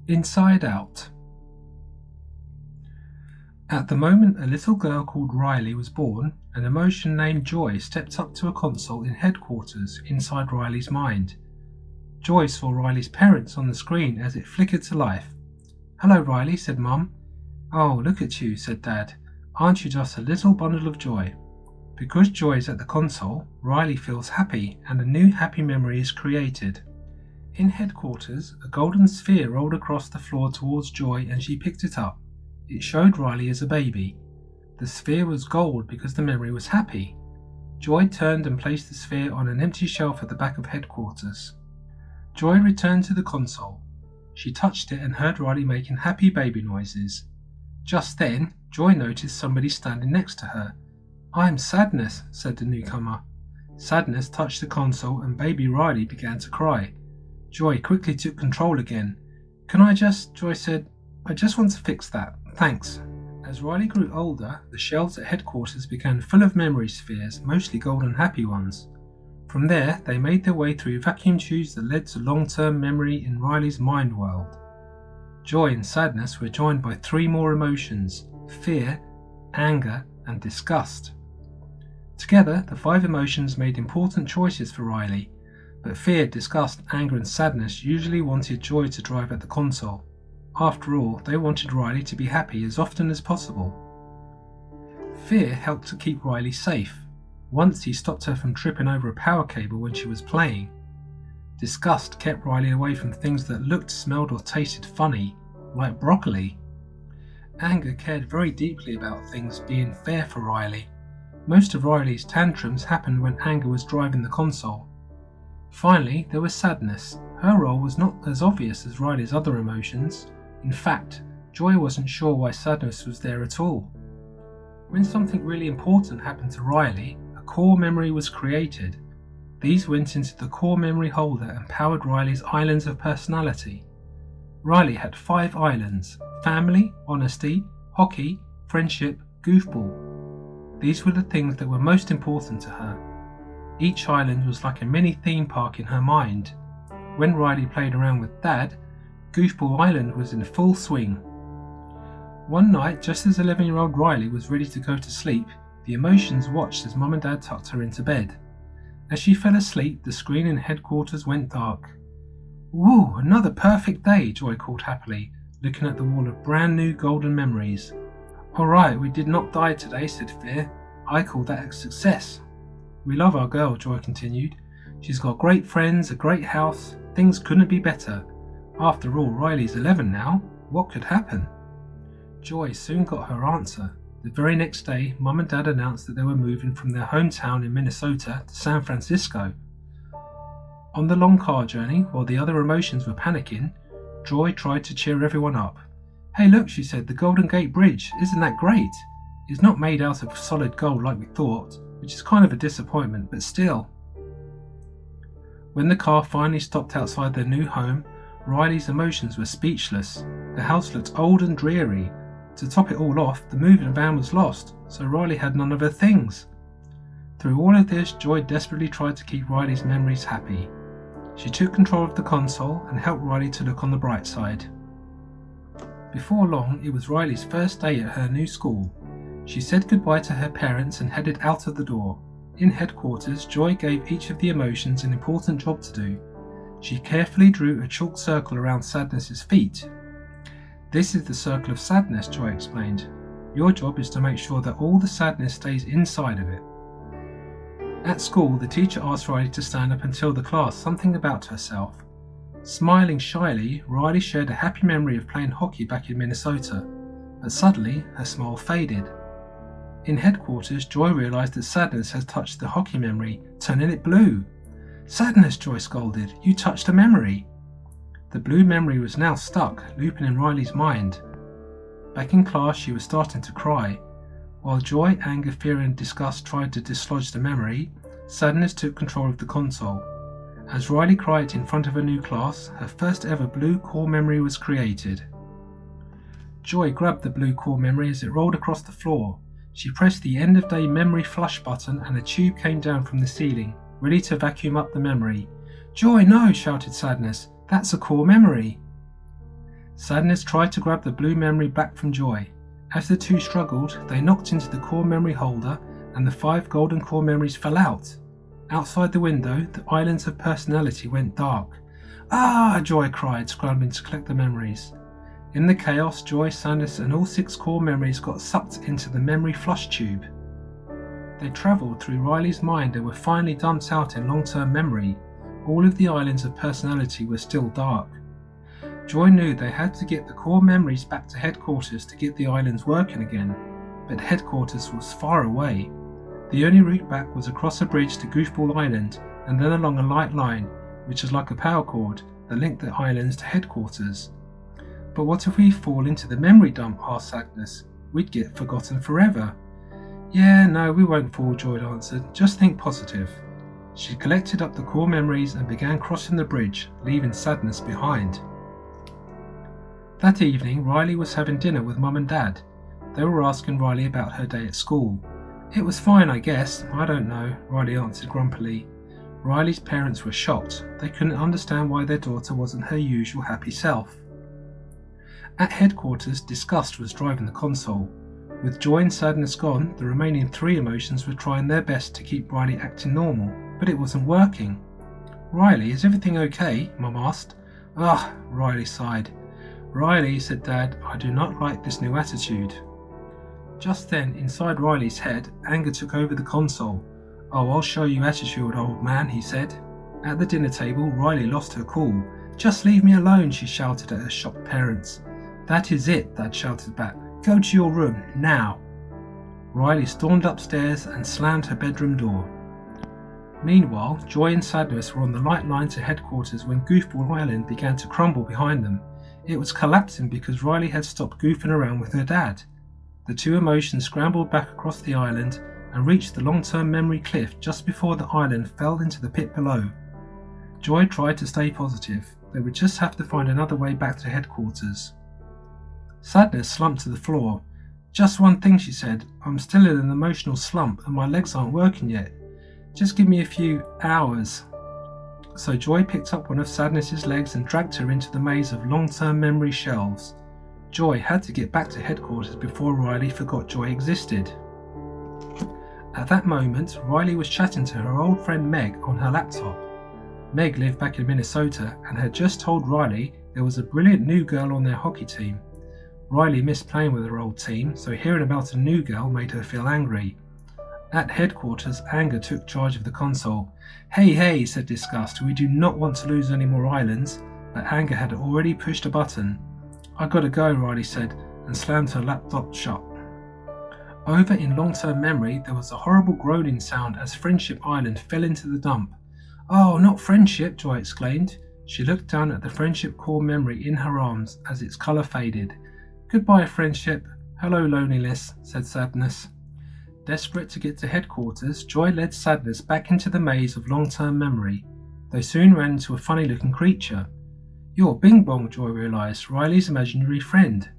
Inside Out. At the moment a little girl called Riley was born, an emotion named Joy stepped up to a console in headquarters inside Riley's mind. Joy saw Riley's parents on the screen as it flickered to life. "Hello, Riley," said Mum. "Oh, look at you," said Dad. "Aren't you just a little bundle of joy?" Because Joy is at the console, Riley feels happy and a new happy memory is created. In headquarters, a golden sphere rolled across the floor towards Joy and she picked it up. It showed Riley as a baby. The sphere was gold because the memory was happy. Joy turned and placed the sphere on an empty shelf at the back of headquarters. Joy returned to the console. She touched it and heard Riley making happy baby noises. Just then, Joy noticed somebody standing next to her. "I'm Sadness," said the newcomer. Sadness touched the console and baby Riley began to cry. Joy quickly took control again. Joy said, "I just want to fix that. Thanks." As Riley grew older, the shelves at headquarters began full of memory spheres, mostly golden happy ones. From there, they made their way through vacuum tubes that led to long-term memory in Riley's mind world. Joy and sadness were joined by 3 more emotions: fear, anger, and disgust. Together, the 5 emotions made important choices for Riley, but fear, disgust, anger, and sadness usually wanted Joy to drive at the console. After all, they wanted Riley to be happy as often as possible. Fear helped to keep Riley safe. Once he stopped her from tripping over a power cable when she was playing. Disgust kept Riley away from things that looked, smelled, or tasted funny, like broccoli. Anger cared very deeply about things being fair for Riley. Most of Riley's tantrums happened when anger was driving the console. Finally, there was sadness. Her role was not as obvious as Riley's other emotions. In fact, Joy wasn't sure why sadness was there at all. When something really important happened to Riley, a core memory was created. These went into the core memory holder and powered Riley's islands of personality. Riley had 5 islands: family, honesty, hockey, friendship, goofball. These were the things that were most important to her. Each island was like a mini theme park in her mind. When Riley played around with Dad, Goofball Island was in full swing. One night, just as 11-year-old Riley was ready to go to sleep, the emotions watched as Mum and Dad tucked her into bed. As she fell asleep, the screen in headquarters went dark. "Woo, another perfect day," Joy called happily, looking at the wall of brand new golden memories. "Alright, we did not die today," said Fear. "I call that a success." "We love our girl," Joy continued. "She's got great friends, a great house. Things couldn't be better. After all, Riley's 11 now. What could happen?" Joy soon got her answer. The very next day, Mum and Dad announced that they were moving from their hometown in Minnesota to San Francisco. On the long car journey, while the other emotions were panicking, Joy tried to cheer everyone up. "Hey look," she said, "the Golden Gate Bridge, isn't that great? It's not made out of solid gold like we thought, which is kind of a disappointment, but still." When the car finally stopped outside their new home, Riley's emotions were speechless. The house looked old and dreary. To top it all off, the moving van was lost, so Riley had none of her things. Through all of this, Joy desperately tried to keep Riley's memories happy. She took control of the console and helped Riley to look on the bright side. Before long, it was Riley's first day at her new school. She said goodbye to her parents and headed out of the door. In headquarters, Joy gave each of the emotions an important job to do. She carefully drew a chalk circle around Sadness's feet. "This is the circle of sadness," Joy explained. "Your job is to make sure that all the sadness stays inside of it." At school, the teacher asked Riley to stand up and tell the class something about herself. Smiling shyly, Riley shared a happy memory of playing hockey back in Minnesota, but suddenly her smile faded. In headquarters, Joy realised that sadness had touched the hockey memory, turning it blue. "Sadness," Joy scolded, "you touched a memory." The blue memory was now stuck, looping in Riley's mind. Back in class, she was starting to cry. While joy, anger, fear, and disgust tried to dislodge the memory, sadness took control of the console. As Riley cried in front of a new class, her first ever blue core memory was created. Joy grabbed the blue core memory as it rolled across the floor. She pressed the end of day memory flush button and a tube came down from the ceiling, ready to vacuum up the memory. "Joy, no!" shouted Sadness. "That's a core memory." Sadness tried to grab the blue memory back from Joy. As the two struggled, they knocked into the core memory holder and the 5 golden core memories fell out. Outside the window, the islands of personality went dark. Ah! Joy cried, scrambling to collect the memories. In the chaos, Joy, Sadness and all 6 core memories got sucked into the memory flush tube. They travelled through Riley's mind and were finally dumped out in long-term memory. All of the islands of personality were still dark. Joy knew they had to get the core memories back to headquarters to get the islands working again, but headquarters was far away. The only route back was across a bridge to Goofball Island and then along a light line, which is like a power cord that linked the islands to headquarters. But what if we fall into the memory dump? Asked Sadness. We'd get forgotten forever. Yeah, no, we won't fall, Joy answered. Just think positive. She collected up the core memories and began crossing the bridge, leaving Sadness behind. That evening, Riley was having dinner with Mum and Dad. They were asking Riley about her day at school. It was fine, I guess. I don't know, Riley answered grumpily. Riley's parents were shocked. They couldn't understand why their daughter wasn't her usual happy self. At headquarters, disgust was driving the console. With joy and sadness gone, the remaining 3 emotions were trying their best to keep Riley acting normal, but it wasn't working. Riley, is everything okay? Mum asked. Ugh, Riley sighed. Riley, said Dad, I do not like this new attitude. Just then, inside Riley's head, anger took over the console. Oh, I'll show you attitude, old man, he said. At the dinner table, Riley lost her cool. Just leave me alone, she shouted at her shocked parents. That is it, Dad shouted back. Go to your room, now. Riley stormed upstairs and slammed her bedroom door. Meanwhile, Joy and Sadness were on the light line to headquarters when Goofball Island began to crumble behind them. It was collapsing because Riley had stopped goofing around with her dad. The 2 emotions scrambled back across the island and reached the long-term memory cliff just before the island fell into the pit below. Joy tried to stay positive. They would just have to find another way back to headquarters. Sadness slumped to the floor. Just one thing, she said. I'm still in an emotional slump and my legs aren't working yet. Just give me a few hours. So Joy picked up one of Sadness's legs and dragged her into the maze of long-term memory shelves. Joy had to get back to headquarters before Riley forgot Joy existed. At that moment, Riley was chatting to her old friend Meg on her laptop. Meg lived back in Minnesota and had just told Riley there was a brilliant new girl on their hockey team. Riley missed playing with her old team, so hearing about a new girl made her feel angry. At headquarters, anger took charge of the console. Hey, said Disgust, we do not want to lose any more islands, but anger had already pushed a button. I gotta go, Riley said, and slammed her laptop shut. Over in long-term memory, there was a horrible groaning sound as Friendship Island fell into the dump. Oh, not Friendship, Joy exclaimed. She looked down at the Friendship core memory in her arms as its colour faded. Goodbye, Friendship. Hello, loneliness, said Sadness. Desperate to get to headquarters, Joy led Sadness back into the maze of long-term memory. They soon ran into a funny-looking creature. You're Bing Bong, Joy realised, Riley's imaginary friend.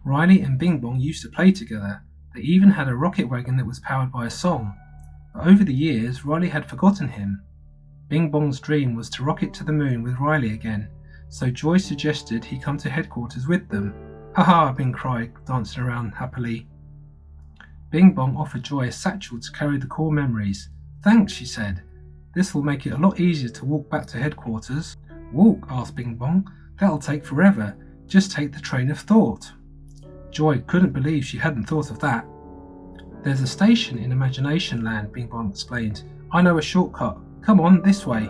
Riley and Bing Bong used to play together. They even had a rocket wagon that was powered by a song. But over the years, Riley had forgotten him. Bing Bong's dream was to rocket to the moon with Riley again, so Joy suggested he come to headquarters with them. Ha, Bing cried, dancing around happily. Bing Bong offered Joy a satchel to carry the core memories. Thanks, she said. This will make it a lot easier to walk back to headquarters. Walk? Asked Bing Bong. That'll take forever. Just take the train of thought. Joy couldn't believe she hadn't thought of that. There's a station in Imagination Land, Bing Bong explained. I know a shortcut. Come on, this way.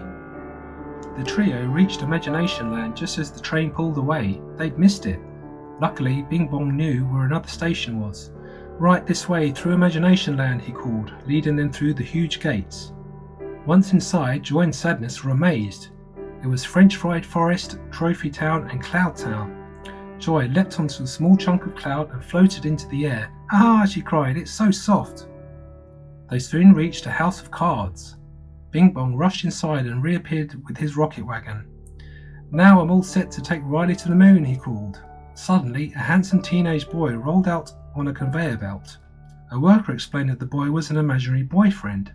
The trio reached Imagination Land just as the train pulled away. They'd missed it. Luckily, Bing Bong knew where another station was. Right this way, through Imagination Land, he called, leading them through the huge gates. Once inside, Joy and Sadness were amazed. It was French Fried Forest, Trophy Town and Cloud Town. Joy leapt onto a small chunk of cloud and floated into the air. Ah, she cried, it's so soft. They soon reached a house of cards. Bing Bong rushed inside and reappeared with his rocket wagon. Now I'm all set to take Riley to the moon, he called. Suddenly, a handsome teenage boy rolled out on a conveyor belt. A worker explained that the boy was an imaginary boyfriend.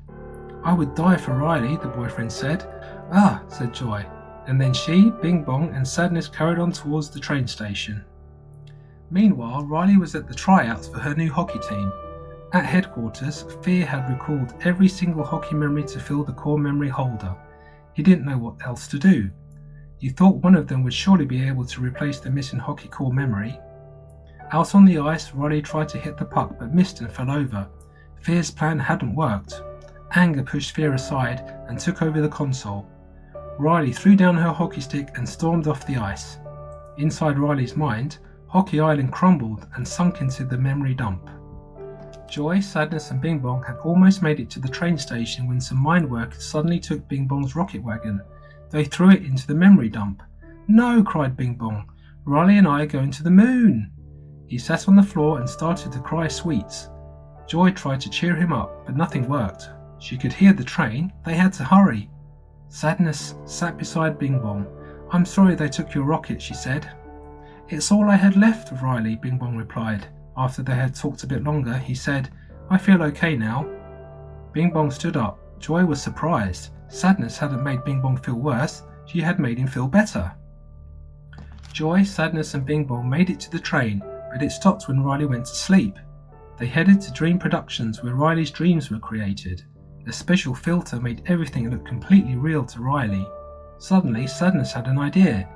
I would die for Riley, the boyfriend said. Ah, said Joy. and then she, Bing Bong, and Sadness carried on towards the train station. Meanwhile, Riley was at the tryouts for her new hockey team. At headquarters, Fear had recalled every single hockey memory to fill the core memory holder. He didn't know what else to do. He thought one of them would surely be able to replace the missing hockey core memory. Out on the ice, Riley tried to hit the puck but missed and fell over. Fear's plan hadn't worked. Anger pushed Fear aside and took over the console. Riley threw down her hockey stick and stormed off the ice. Inside Riley's mind, Hockey Island crumbled and sunk into the memory dump. Joy, Sadness and Bing Bong had almost made it to the train station when some mine workers suddenly took Bing Bong's rocket wagon. They threw it into the memory dump. "No," cried Bing Bong. "Riley and I are going to the moon." He sat on the floor and started to cry sweets. Joy tried to cheer him up, but nothing worked. She could hear the train. They had to hurry. Sadness sat beside Bing Bong. "I'm sorry they took your rocket," she said. "It's all I had left of Riley," Bing Bong replied. After they had talked a bit longer, he said, "I feel okay now." Bing Bong stood up. Joy was surprised. Sadness hadn't made Bing Bong feel worse, she had made him feel better. Joy, Sadness and Bing Bong made it to the train, but it stopped when Riley went to sleep. They headed to Dream Productions where Riley's dreams were created. A special filter made everything look completely real to Riley. Suddenly, Sadness had an idea.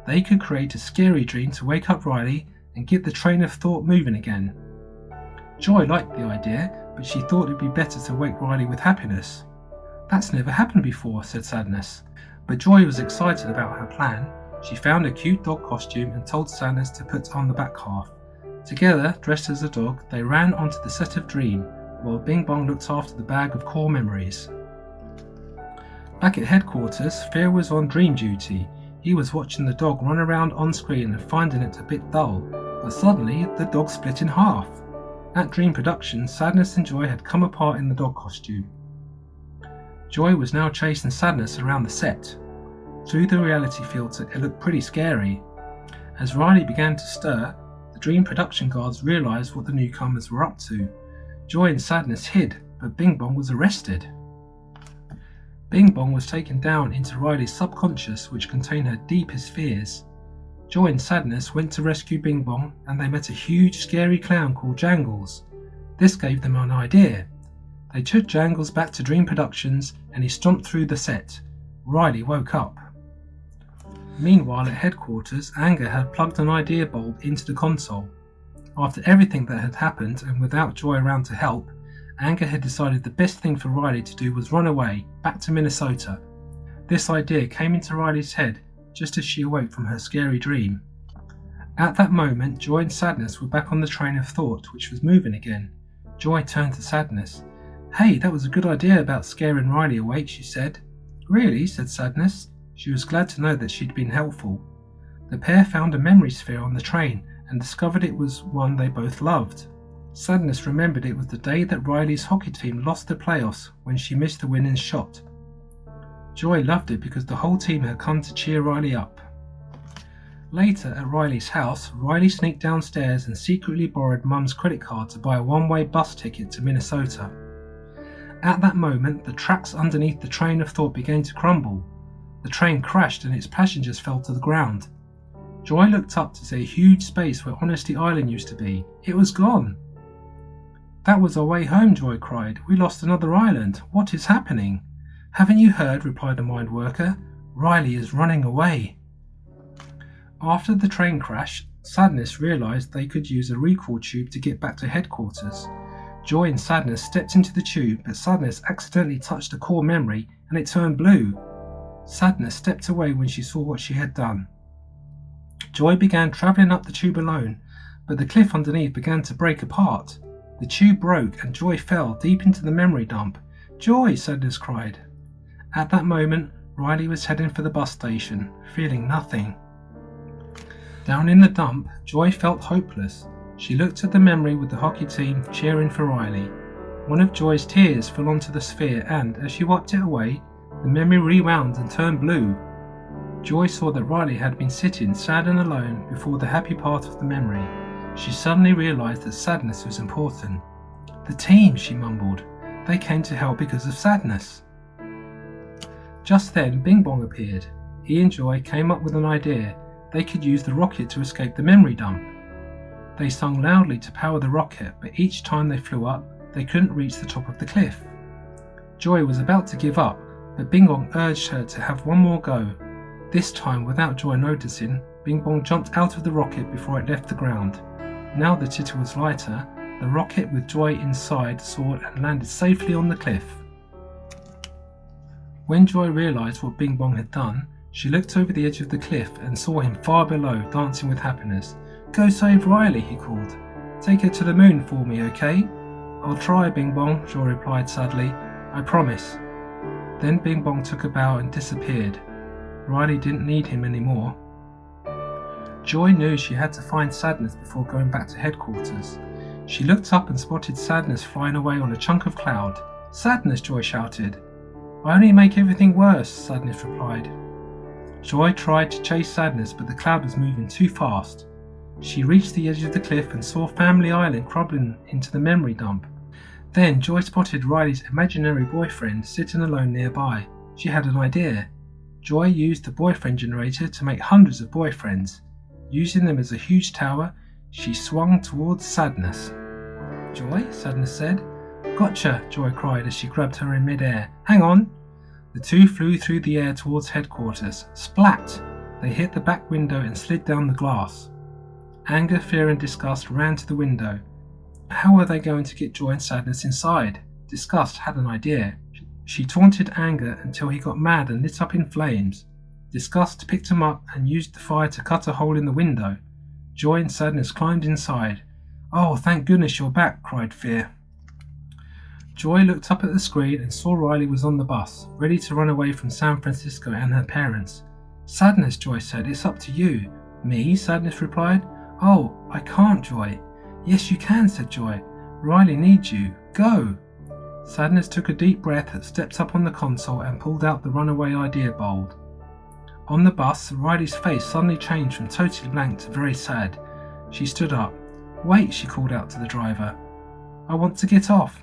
They could create a scary dream to wake up Riley and get the train of thought moving again. Joy liked the idea, but she thought it'd be better to wake Riley with happiness. "That's never happened before," said Sadness. But Joy was excited about her plan. She found a cute dog costume and told Sadness to put on the back half. Together, dressed as a dog, they ran onto the set of Dream, while Bing Bong looked after the bag of core memories. Back at headquarters, Fear was on dream duty. He was watching the dog run around on screen and finding it a bit dull, but suddenly the dog split in half. At Dream Productions, Sadness and Joy had come apart in the dog costume. Joy was now chasing Sadness around the set. Through the reality filter, it looked pretty scary. As Riley began to stir, the Dream Production guards realised what the newcomers were up to. Joy and Sadness hid, but Bing Bong was arrested. Bing Bong was taken down into Riley's subconscious, which contained her deepest fears. Joy and Sadness went to rescue Bing Bong, and they met a huge scary clown called Jangles. This gave them an idea. They took Jangles back to Dream Productions and he stomped through the set. Riley woke up. Meanwhile at headquarters, Anger had plugged an idea bulb into the console. After everything that had happened and without Joy around to help, Anger had decided the best thing for Riley to do was run away, back to Minnesota. This idea came into Riley's head just as she awoke from her scary dream. At that moment, Joy and Sadness were back on the train of thought, which was moving again. Joy turned to Sadness. "Hey, that was a good idea about scaring Riley awake," she said. "Really?" said Sadness. She was glad to know that she'd been helpful. The pair found a memory sphere on the train and discovered it was one they both loved. Sadness remembered it was the day that Riley's hockey team lost the playoffs when she missed the winning shot. Joy loved it because the whole team had come to cheer Riley up. Later at Riley's house, Riley sneaked downstairs and secretly borrowed Mum's credit card to buy a one-way bus ticket to Minnesota. At that moment, the tracks underneath the train of thought began to crumble. The train crashed and its passengers fell to the ground. Joy looked up to see a huge space where Honesty Island used to be. It was gone. "That was our way home," Joy cried. "We lost another island. What is happening?" "Haven't you heard?" replied the mind worker. "Riley is running away." After the train crash, Sadness realised they could use a recall tube to get back to headquarters. Joy and Sadness stepped into the tube, but Sadness accidentally touched a core memory and it turned blue. Sadness stepped away when she saw what she had done. Joy began travelling up the tube alone, but the cliff underneath began to break apart. The tube broke and Joy fell deep into the memory dump. "Joy!" Sadness cried. At that moment, Riley was heading for the bus station, feeling nothing. Down in the dump, Joy felt hopeless. She looked at the memory with the hockey team cheering for Riley. One of Joy's tears fell onto the sphere and, as she wiped it away, the memory rewound and turned blue. Joy saw that Riley had been sitting sad and alone before the happy part of the memory. She suddenly realised that Sadness was important. "The team," she mumbled. "They came to help because of Sadness." Just then, Bing Bong appeared. he and Joy came up with an idea. They could use the rocket to escape the memory dump. They sung loudly to power the rocket, but each time they flew up, they couldn't reach the top of the cliff. Joy was about to give up, but Bing Bong urged her to have one more go. This time, without Joy noticing, Bing Bong jumped out of the rocket before it left the ground. Now that it was lighter, the rocket with Joy inside soared and landed safely on the cliff. When Joy realised what Bing Bong had done, she looked over the edge of the cliff and saw him far below, dancing with happiness. "Go save Riley," he called. "Take her to the moon for me, okay?" "I'll try, Bing Bong," Joy replied sadly. "I promise." Then Bing Bong took a bow and disappeared. Riley didn't need him anymore. Joy knew she had to find Sadness before going back to headquarters. She looked up and spotted Sadness flying away on a chunk of cloud. "Sadness!" Joy shouted. "I only make everything worse," Sadness replied. Joy tried to chase Sadness, but the cloud was moving too fast. She reached the edge of the cliff and saw Family Island crumbling into the memory dump. Then Joy spotted Riley's imaginary boyfriend sitting alone nearby. She had an idea. Joy used the boyfriend generator to make hundreds of boyfriends. Using them as a huge tower, she swung towards Sadness. "Joy," Sadness said. "Gotcha," Joy cried as she grabbed her in mid-air. "Hang on." The two flew through the air towards headquarters. Splat! They hit the back window and slid down the glass. Anger, fear and disgust ran to the window. How were they going to get Joy and Sadness inside? Disgust had an idea. She taunted Anger until he got mad and lit up in flames. Disgust picked him up and used the fire to cut a hole in the window. Joy and Sadness climbed inside. "Oh, thank goodness you're back," cried Fear. Joy looked up at the screen and saw Riley was on the bus, ready to run away from San Francisco and her parents. "Sadness," Joy said, "it's up to you." "Me?" Sadness replied. "Oh, I can't, Joy." "Yes, you can," said Joy. "Riley needs you. Go." Sadness took a deep breath, stepped up on the console and pulled out the runaway idea bulb. On the bus, Riley's face suddenly changed from totally blank to very sad. She stood up. "Wait," she called out to the driver. "I want to get off."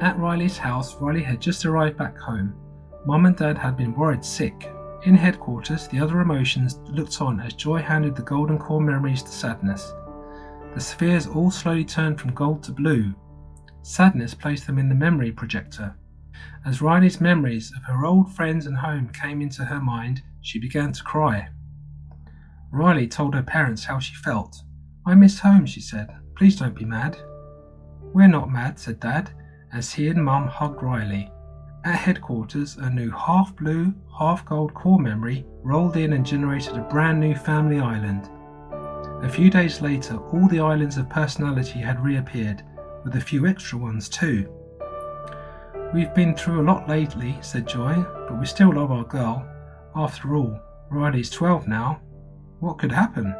At Riley's house, Riley had just arrived back home. Mum and Dad had been worried sick. In headquarters, the other emotions looked on as Joy handed the golden core memories to Sadness. The spheres all slowly turned from gold to blue. Sadness placed them in the memory projector. As Riley's memories of her old friends and home came into her mind, she began to cry. Riley told her parents how she felt. "I miss home," she said. "Please don't be mad." "We're not mad," said Dad, as he and Mum hugged Riley. At headquarters, a new half-blue, half-gold core memory rolled in and generated a brand new Family Island. A few days later, all the islands of personality had reappeared, with a few extra ones too. "We've been through a lot lately," said Joy, "but we still love our girl. After all, Riley's 12 now. What could happen?"